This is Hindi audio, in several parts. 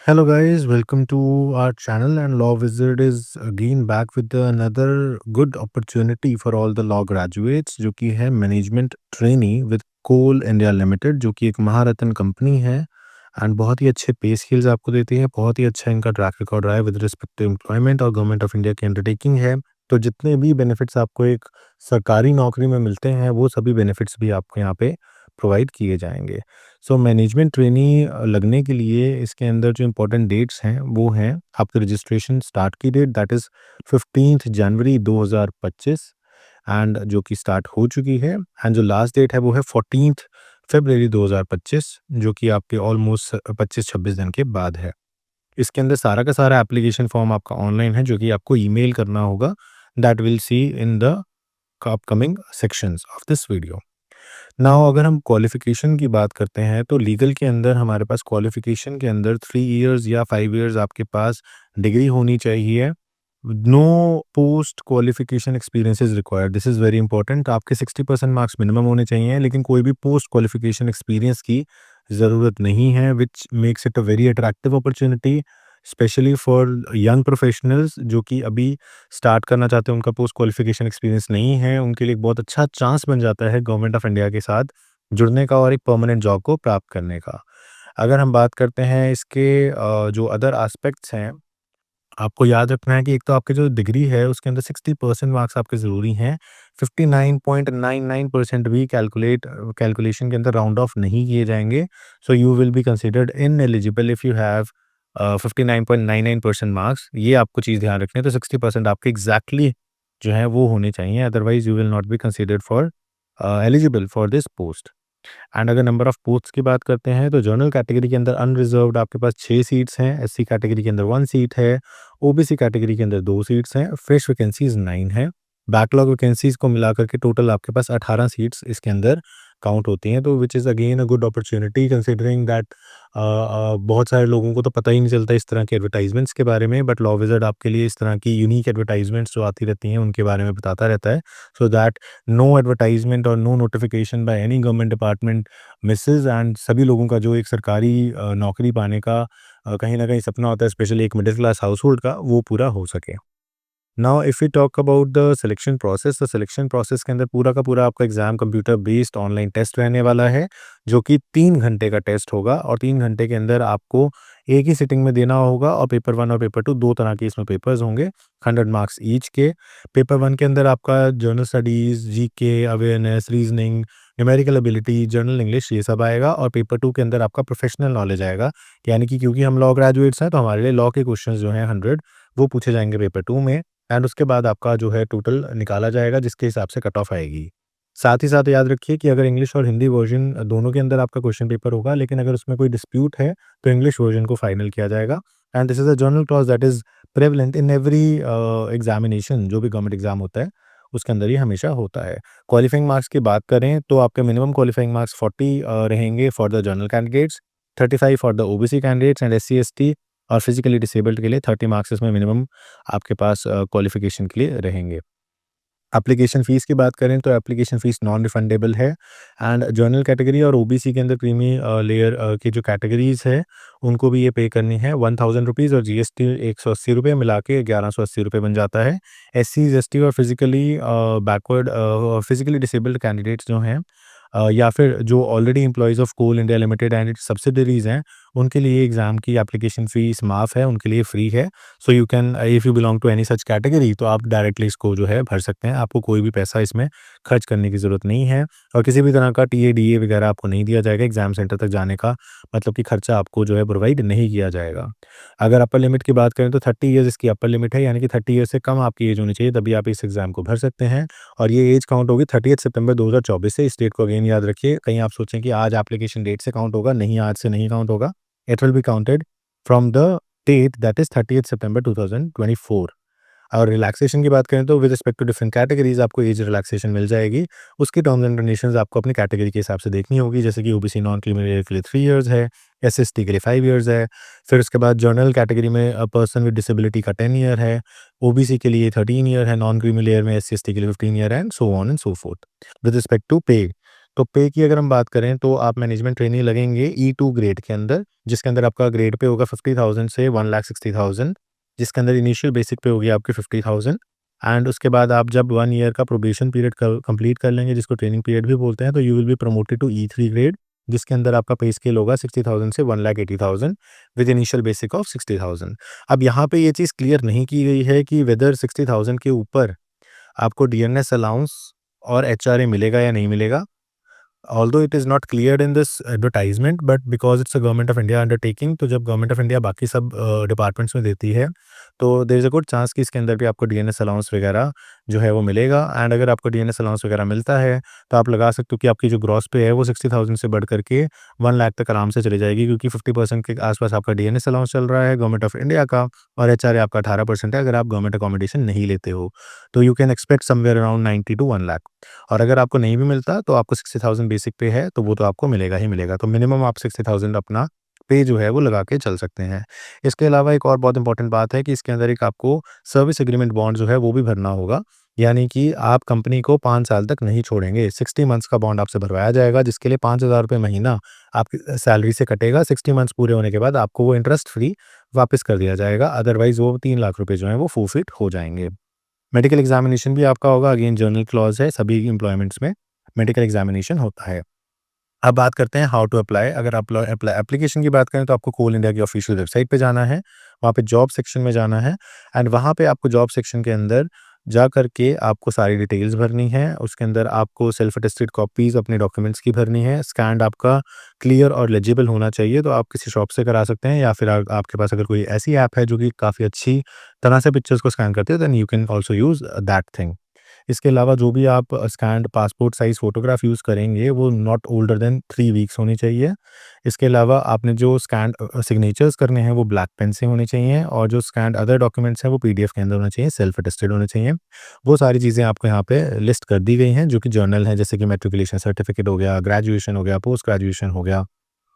Hello guys, welcome to our channel, and Law Wizard is again back with another good opportunity for all the law graduates जो कि है management trainee with Coal India Limited, जो कि एक महारत्न कंपनी है एंड बहुत ही अच्छे पे स्किल्स आपको देती है। बहुत ही अच्छा इनका ट्रैक रिकॉर्ड रहा है विद रिस्पेक्ट टू एम्प्लॉयमेंट और गवर्नमेंट ऑफ इंडिया की अंडरटेकिंग है। तो जितने भी बेनिफिट्स आपको एक सरकारी नौकरी में मिलते हैं वो सभी बेनिफिट्स भी आपको यहाँ पे प्रोवाइड किए जाएंगे। सो मैनेजमेंट ट्रेनी लगने के लिए इसके अंदर जो इम्पोर्टेंट डेट्स हैं वो हैं आपके रजिस्ट्रेशन स्टार्ट की date, that is 15 January 2025 and जो कि स्टार्ट हो चुकी है। एंड जो लास्ट डेट है वो है 14 फरवरी 2025, जो कि आपके ऑलमोस्ट 25-26 दिन के बाद है। इसके अंदर सारा का सारा एप्लीकेशन फॉर्म आपका ऑनलाइन है, जो कि आपको ईमेल करना होगा। That will see in the upcoming sections of this video. Now अगर हम क्वालिफ़िकेशन की बात करते हैं तो लीगल के अंदर हमारे पास क्वालिफ़िकेशन के अंदर 3 इयर्स या 5 इयर्स आपके पास डिग्री होनी चाहिए। No post qualification experience is required, this is very important. आपके 60% मार्क्स मिनिमम होने चाहिए, लेकिन कोई भी पोस्ट क्वालिफ़िकेशन एक्सपीरियंस की ज़रूरत नहीं है, which makes it a very attractive opportunity specially for young professionals जो कि अभी स्टार्ट करना चाहते हैं, उनका पोस्ट क्वालिफिकेशन एक्सपीरियंस नहीं है, उनके लिए एक बहुत अच्छा चांस बन जाता है गवर्नमेंट ऑफ इंडिया के साथ जुड़ने का और एक परमानेंट जॉब को प्राप्त करने का। अगर हम बात करते हैं इसके जो अदर एस्पेक्ट्स हैं, आपको याद रखना है कि एक तो आपकी जो डिग्री है उसके अंदर 60% मार्क्स आपके ज़रूरी हैं। 59.99% भी कैलकुलेशन के अंदर राउंड ऑफ नहीं किए जाएँगे। So you will be considered ineligible if you have 59.99% marks. ये आपको चीज़ ध्यान रखनी है, तो 60% आपके एग्ज़ैक्टली जो हैं वो होने चाहिए, otherwise you will not be considered for eligible for this post. And अगर नंबर ऑफ पोस्ट्स की बात करते हैं तो जनरल कैटेगरी के अंदर अनरिजर्व्ड आपके पास 6 सीट्स हैं, एससी कैटेगरी के अंदर 1 सीट है, ओबीसी कैटेगरी के अंदर 2 सीट्स हैं, फ्रेश वैकेंसीज 9 हैं। बैकलॉग वैकेंसीज को मिलाकर के टोटल आपके पास 18 सीट्स इसके अंदर काउंट होती हैं, तो which is again a good opportunity considering that बहुत सारे लोगों को तो पता ही नहीं चलता इस तरह के एडवर्टाइजमेंट्स के बारे में, बट लॉ विज़र्ड आपके लिए इस तरह की यूनिक एडवर्टाइजमेंट्स जो आती रहती हैं उनके बारे में बताता रहता है, सो दैट नो एडवर्टाइजमेंट और no notification by any government department misses and सभी लोगों का जो एक सरकारी नौकरी पाने का कहीं न कहीं सपना होता है, स्पेशली एक मिडिल क्लास हाउसहोल्ड का, वो पूरा हो सके। Now if we talk about the selection process, तो सिलेक्शन प्रोसेस के अंदर पूरा का पूरा आपका exam computer based online test रहने वाला है, जो कि 3 घंटे का टेस्ट होगा और 3 घंटे के अंदर आपको एक ही सिटिंग में देना होगा और पेपर 1 और पेपर 2 2 तरह के इसमें पेपर्स होंगे, 100 मार्क्स ईच के। पेपर 1 के अंदर आपका general studies, GK, awareness, reasoning, numerical ability, general English, ये सब आएगा और पेपर 2 के अंदर आपका प्रोफेशनल नॉलेज आएगा। यानी कि क्योंकि हम लॉ ग्रेजुएट्स हैं तो हमारे लिए लॉ के क्वेश्चंस जो हैं 100 वो पूछे जाएँगे पेपर 2 में, एंड उसके बाद आपका जो है टोटल निकाला जाएगा जिसके हिसाब से कट ऑफ आएगी। साथ ही साथ याद रखिए कि अगर इंग्लिश और हिंदी वर्ज़न दोनों के अंदर आपका क्वेश्चन पेपर होगा, लेकिन अगर उसमें कोई डिस्प्यूट है तो इंग्लिश वर्ज़न को फाइनल किया जाएगा, and this is a general clause that is prevalent in every examination, जो भी गवर्नमेंट एग्ज़ाम होता है उसके अंदर ये हमेशा होता है। क्वालिफाइंग मार्क्स की बात करें तो आपके मिनिमम क्वालिफाइंग मार्क्स 40 रहेंगे for the general candidates, 35 for the OBC candidates and SC ST, और फिजिकली डिसेबल्ड के लिए 30 मार्क्स इसमें मिनिमम आपके पास क्वालिफिकेशन के लिए रहेंगे। एप्लीकेशन फ़ीस की बात करें तो एप्लीकेशन फ़ीस नॉन रिफंडेबल है, एंड जनरल कैटेगरी और ओबीसी के अंदर क्रीमी लेयर की जो कैटेगरीज़ है उनको भी ये पे करनी है 1000 रुपीज़, और जीएसटी ₹180 मिला के ₹1180 बन जाता है। एससीज़, एसटी और बैकवर्ड फिजिकली डिसेबल्ड कैंडिडेट्स जो हैं या फिर जो already employees of Coal India Limited and its subsidiaries हैं, उनके लिए एग्ज़ाम की एप्लीकेशन फ़ीस माफ़ है, उनके लिए फ्री है। So you can if you belong to any such category तो आप डायरेक्टली इसको जो है भर सकते हैं। आपको कोई भी पैसा इसमें खर्च करने की ज़रूरत नहीं है और किसी भी तरह का टीए, डीए वगैरह आपको नहीं दिया जाएगा। एग्ज़ाम सेंटर तक जाने का मतलब कि खर्चा आपको जो है प्रोवाइड नहीं किया जाएगा। अगर अपर लिमिट की बात करें तो 30 ईयर्स इसकी अपर लिमिट है, यानी कि 30 ईयर्स से कम आपकी एज होनी चाहिए तभी आप इस एग्ज़ाम को भर सकते हैं, और ये एज काउंट होगी 30 सितंबर 2024 से। इस डेट को अगेन याद रखिए, कहीं आप सोचें कि आज एप्लीकेशन डेट से काउंट होगा, नहीं, आज से नहीं काउंट होगा। It will be counted from the date that is 30 September 2024। और रिलैक्सेशन की बात करें तो with respect to different categories आपको एज रिलैक्सेशन मिल जाएगी। उसकी टर्म्स एंड कंडीशंस आपको अपनी कैटेगरी के हिसाब से देखनी होगी, जैसे कि ओबीसी नॉन क्रीमी लेयर के लिए 3 इयर्स है, एसएसटी के लिए 5 इयर्स है, फिर उसके बाद जनरल कैटेगरी में पर्सन विद डिसेबिलिटी का 10 ईयर है, ओबीसी के लिए 13 ईयर है, नॉन क्रीमी लेयर में एससी एसटी के लिए 15 ईयर है, and so on and so forth. With respect to pay, तो पे की अगर हम बात करें तो आप मैनेजमेंट ट्रेनी लगेंगे E2 ग्रेड के अंदर, जिसके अंदर आपका ग्रेड पे होगा 50,000 से 1,60,000, जिसके अंदर इनिशियल बेसिक पे होगी आपकी 50,000। एंड उसके बाद आप जब 1 ईयर का प्रोबेशन पीरियड कंप्लीट कर लेंगे, जिसको ट्रेनिंग पीरियड भी बोलते हैं, तो you will be promoted to E3 grade, जिसके अंदर आपका पे स्केल होगा 60,000 से 1,80,000 विद इनिशियल बेसिक ऑफ 60,000। अब यहाँ पे ये चीज़ क्लियर नहीं की गई है कि वेदर 60,000 के ऊपर आपको डीएनएस अलाउंस और एचआरए मिलेगा या नहीं मिलेगा। Although it is not cleared in this advertisement, but because it's a government of India undertaking, तो जब गवर्नमेंट ऑफ इंडिया बाकी सब डिपार्टमेंट्स में देती है, तो there is a good chance कि इसके अंदर भी आपको डीएनएस अलाउंस वगैरह जो है वो मिलेगा। एंड अगर आपको डीएनएस अलाउंस वगैरह मिलता है, तो आप लगा सकते हो कि आपकी जो ग्रॉस पे है वो 60,000 से बढ़ करके 1 लाख तक आराम से चली जाएगी, क्योंकि 50% के आस-पास आपका डीएनएस अलाउंस चल रहा है गवर्नमेंट ऑफ इंडिया का, और एचआरए आपका 18% है अगर आप गवर्नमेंट अकोमोडेशन नहीं लेते हो। तो you can expect somewhere around 90 to 1 lakh. और अगर आपको नहीं भी मिलता तो आपको 60,000 बेसिक पे है, तो वो तो आपको मिलेगा ही मिलेगा। तो मिनिमम आप 60,000 अपना पे जो है वो लगा के चल सकते हैं। इसके अलावा एक और बहुत इंपॉर्टेंट बात है कि इसके अंदर एक आपको सर्विस एग्रीमेंट बॉन्ड जो है वो भी भरना होगा। यानी कि आप कंपनी को 5 साल तक नहीं छोड़ेंगे। 60 मंथ्स का बॉन्ड आपसे भरवाया जाएगा, जिसके लिए ₹5,000 महीना आपकी सैलरी से कटेगा। 60 मंथ्स पूरे होने के बाद आपको वो इंटरेस्ट फ्री वापस कर दिया जाएगा। अदरवाइज़ वो 3 लाख रुपए जो हैं वो फॉरफिट हो जाएँगे। मेडिकल एग्ज़ामिनेशन भी आपका होगा, अगेन जनरल क्लॉज़ है, सभी एम्प्लॉयमेंट्स में मेडिकल एग्ज़ामिनेशन होता है। अब बात करते हैं हाउ टू अप्लाई। अगर आप एप्लीकेशन की बात करें तो आपको कोल इंडिया की ऑफिशियल वेबसाइट पे जाना है, वहाँ पे जॉब सेक्शन में जाना है, एंड वहाँ पे आपको जॉब सेक्शन के अंदर जा कर के आपको सारी डिटेल्स भरनी है। उसके अंदर आपको सेल्फ अटेस्टेड कॉपीज़ अपने डॉक्यूमेंट्स की भरनी है। स्कैन्ड आपका क्लियर और लेजिबल होना चाहिए, तो आप किसी शॉप से करा सकते हैं, या फिर आपके पास अगर कोई ऐसी ऐप है जो कि काफ़ी अच्छी तरह से पिक्चर्स को स्कैन करती है, then you can also use that thing. इसके अलावा जो भी आप scanned passport size photograph use करेंगे, वो नॉट ओल्डर देन 3 वीक्स होनी चाहिए। इसके अलावा आपने जो स्कैन्ड सिग्नेचर्स करने हैं, वो ब्लैक पेन से होने चाहिए, और जो स्कैन्ड अदर डॉक्यूमेंट्स हैं, वो पीडीएफ के अंदर होने चाहिए, सेल्फ अटेस्टेड होने चाहिए। वो सारी चीज़ें आपको यहाँ पे लिस्ट कर दी गई हैं, जो कि जर्नल हैं, जैसे कि मैट्रिकुलेशन सर्टिफिकेट हो गया, ग्रेजुएशन हो गया, पोस्ट ग्रेजुएशन हो गया,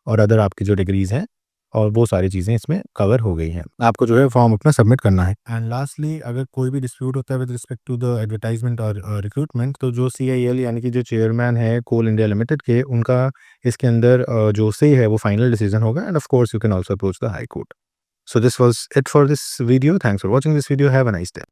और अदर आपकी जो डिग्रीज़ हैं, और वो सारी चीज़ें इसमें कवर हो गई हैं। आपको जो है फॉर्म अपना सबमिट करना है। एंड लास्टली, अगर कोई भी डिस्प्यूट होता है with respect to the advertisement और रिक्रूटमेंट, तो जो सीआईएल यानी कि जो चेयरमैन है कोल इंडिया लिमिटेड के, उनका इसके अंदर जो से है वो फाइनल डिसीजन होगा, end of course you can also approach the high court. So this was it for this video. Thanks for watching this video. Have a nice day.